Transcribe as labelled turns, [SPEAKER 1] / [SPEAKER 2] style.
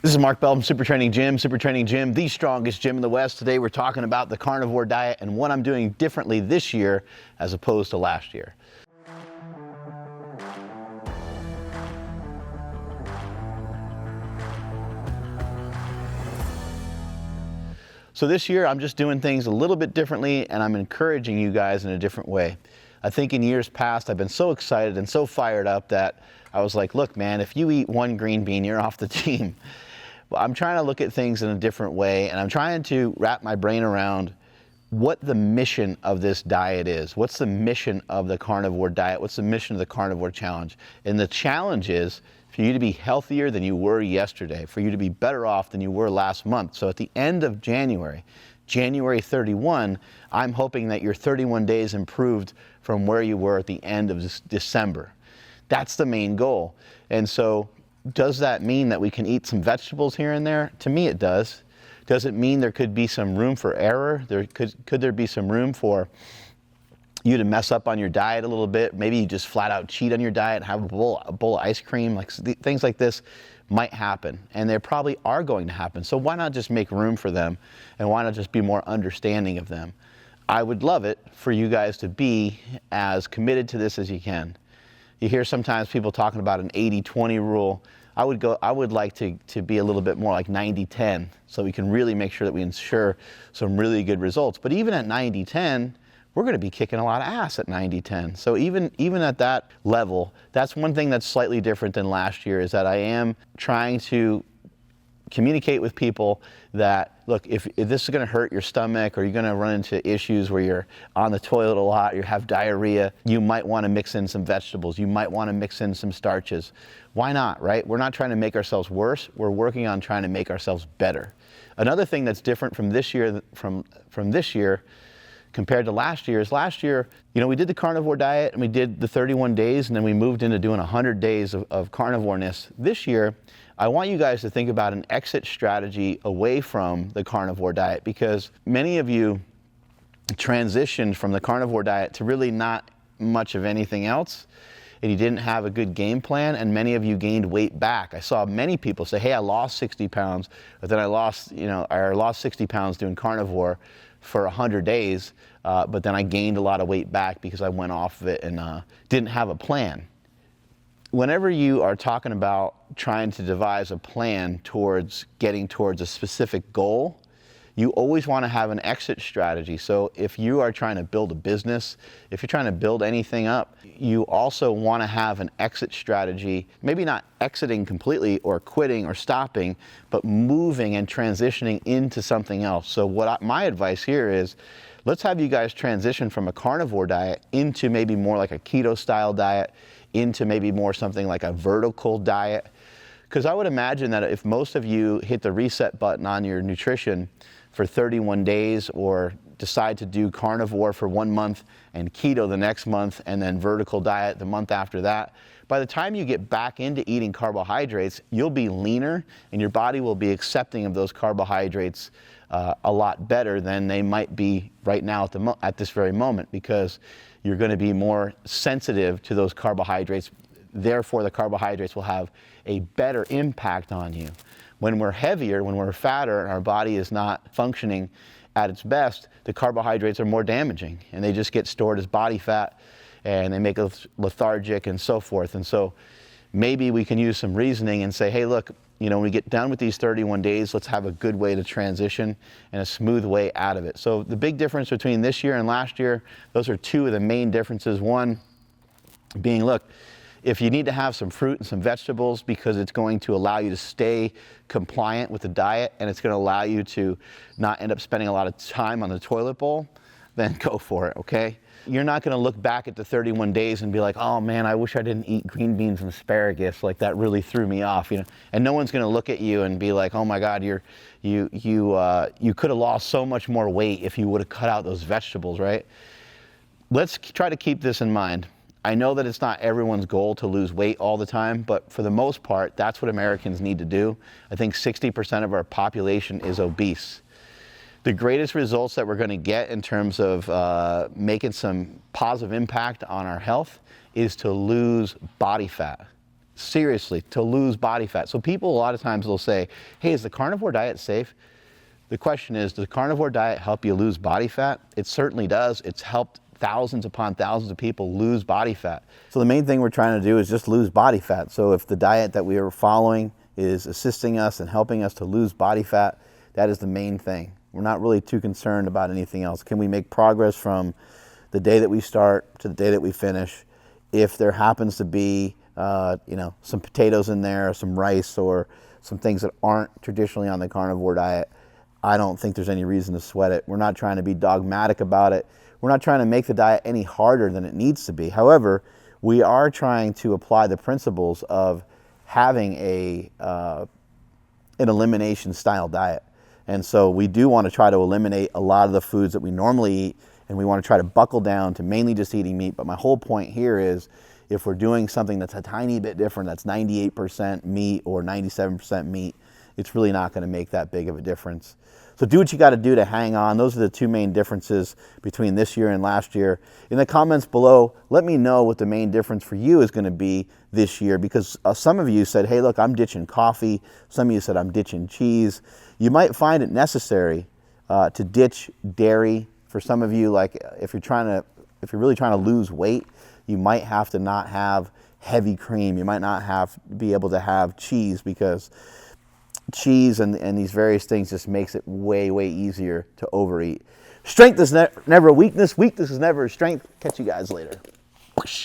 [SPEAKER 1] This is Mark Bell from SuperTraining Gym. SuperTraining Gym, the strongest gym in the West. Today we're talking about the carnivore diet and what I'm doing differently this year as opposed to last year. So this year I'm just doing things a little bit differently, and I'm encouraging you guys in a different way. I think in years past I've been so excited and so fired up that I was like, look man, if you eat one green bean, you're off the team. Well, I'm trying to look at things in a different way, and I'm trying to wrap my brain around what the mission of this diet is. What's the mission of the carnivore diet? What's the mission of the carnivore challenge? And the challenge is for you to be healthier than you were yesterday, for you to be better off than you were last month. So at the end of January 31, I'm hoping that you're 31 days improved from where you were at the end of December. That's the main goal. And so does that mean that we can eat some vegetables here and there? To me it does. Does it mean there could be some room for error? Could there be some room for you to mess up on your diet a little bit? Maybe you just flat out cheat on your diet, have a bowl of ice cream, like things like this might happen, and they probably are going to happen. So why not just make room for them, and why not just be more understanding of them? I would love it for you guys to be as committed to this as you can. You hear sometimes people talking about an 80-20 rule. I would like to be a little bit more like 90-10, so we can really make sure that we ensure some really good results. But even at 90-10, we're going to be kicking a lot of ass at 90-10. So even at that level, that's one thing that's slightly different than last year, is that I am trying to communicate with people that, look, if this is going to hurt your stomach, or you're going to run into issues where you're on the toilet a lot, you have diarrhea, you might want to mix in some vegetables, you might want to mix in some starches. Why not, right? We're not trying to make ourselves worse, we're working on trying to make ourselves better. Another thing that's different from this year, from this year compared to last year, is last year, we did the carnivore diet and we did the 31 days, and then we moved into doing 100 days of carnivoreness. This year, I want you guys to think about an exit strategy away from the carnivore diet, because many of you transitioned from the carnivore diet to really not much of anything else, and you didn't have a good game plan, and many of you gained weight back. I saw many people say, hey, I lost 60 pounds, but then I lost 60 pounds doing carnivore for 100 days, but then I gained a lot of weight back because I went off of it and didn't have a plan. Whenever you are talking about trying to devise a plan towards getting towards a specific goal, you always want to have an exit strategy. So if you are trying to build a business, if you're trying to build anything up, you also want to have an exit strategy, maybe not exiting completely or quitting or stopping, but moving and transitioning into something else. So my advice here is, let's have you guys transition from a carnivore diet into maybe more like a keto style diet, into maybe more something like a vertical diet. Because I would imagine that if most of you hit the reset button on your nutrition for 31 days, or decide to do carnivore for 1 month and keto the next month, and then vertical diet the month after that, by the time you get back into eating carbohydrates, you'll be leaner and your body will be accepting of those carbohydrates a lot better than they might be right now at this very moment, because you're going to be more sensitive to those carbohydrates. Therefore, the carbohydrates will have a better impact on you. When we're heavier, when we're fatter, and our body is not functioning at its best, the carbohydrates are more damaging, and they just get stored as body fat, and they make us lethargic and so forth. And so maybe we can use some reasoning and say, hey, look, when we get done with these 31 days, let's have a good way to transition and a smooth way out of it. So the big difference between this year and last year, those are two of the main differences. One being, look, if you need to have some fruit and some vegetables because it's going to allow you to stay compliant with the diet, and it's going to allow you to not end up spending a lot of time on the toilet bowl, then go for it, okay? You're not going to look back at the 31 days and be like, oh man, I wish I didn't eat green beans and asparagus, like that really threw me off, And no one's going to look at you and be like, oh my God, you could have lost so much more weight if you would have cut out those vegetables, right? Let's try to keep this in mind. I know that it's not everyone's goal to lose weight all the time, but for the most part, that's what Americans need to do. I think 60% of our population is obese. The greatest results that we're going to get in terms of making some positive impact on our health is to lose body fat. seriously, to lose body fat. So people a lot of times will say, hey, is the carnivore diet safe? The question is, does the carnivore diet help you lose body fat? It certainly does. It's helped thousands upon thousands of people lose body fat. So the main thing we're trying to do is just lose body fat. So if the diet that we are following is assisting us and helping us to lose body fat, that is the main thing. We're not really too concerned about anything else. Can we make progress from the day that we start to the day that we finish? If there happens to be some potatoes in there, some rice, or some things that aren't traditionally on the carnivore diet, I don't think there's any reason to sweat it. We're not trying to be dogmatic about it. We're not trying to make the diet any harder than it needs to be. However, we are trying to apply the principles of having an elimination style diet. And so we do want to try to eliminate a lot of the foods that we normally eat, and we want to try to buckle down to mainly just eating meat. But my whole point here is, if we're doing something that's a tiny bit different, that's 98% meat or 97% meat, it's really not going to make that big of a difference. So do what you got to do to hang on. Those are the two main differences between this year and last year. In the comments below, let me know what the main difference for you is going to be this year, because some of you said, hey, look, I'm ditching coffee. Some of you said, I'm ditching cheese. You might find it necessary to ditch dairy. For some of you, like if you're really trying to lose weight, you might have to not have heavy cream. You might not be able to have cheese, because cheese and these various things just makes it way, way easier to overeat. Strength is never a weakness. Weakness is never a strength. Catch you guys later.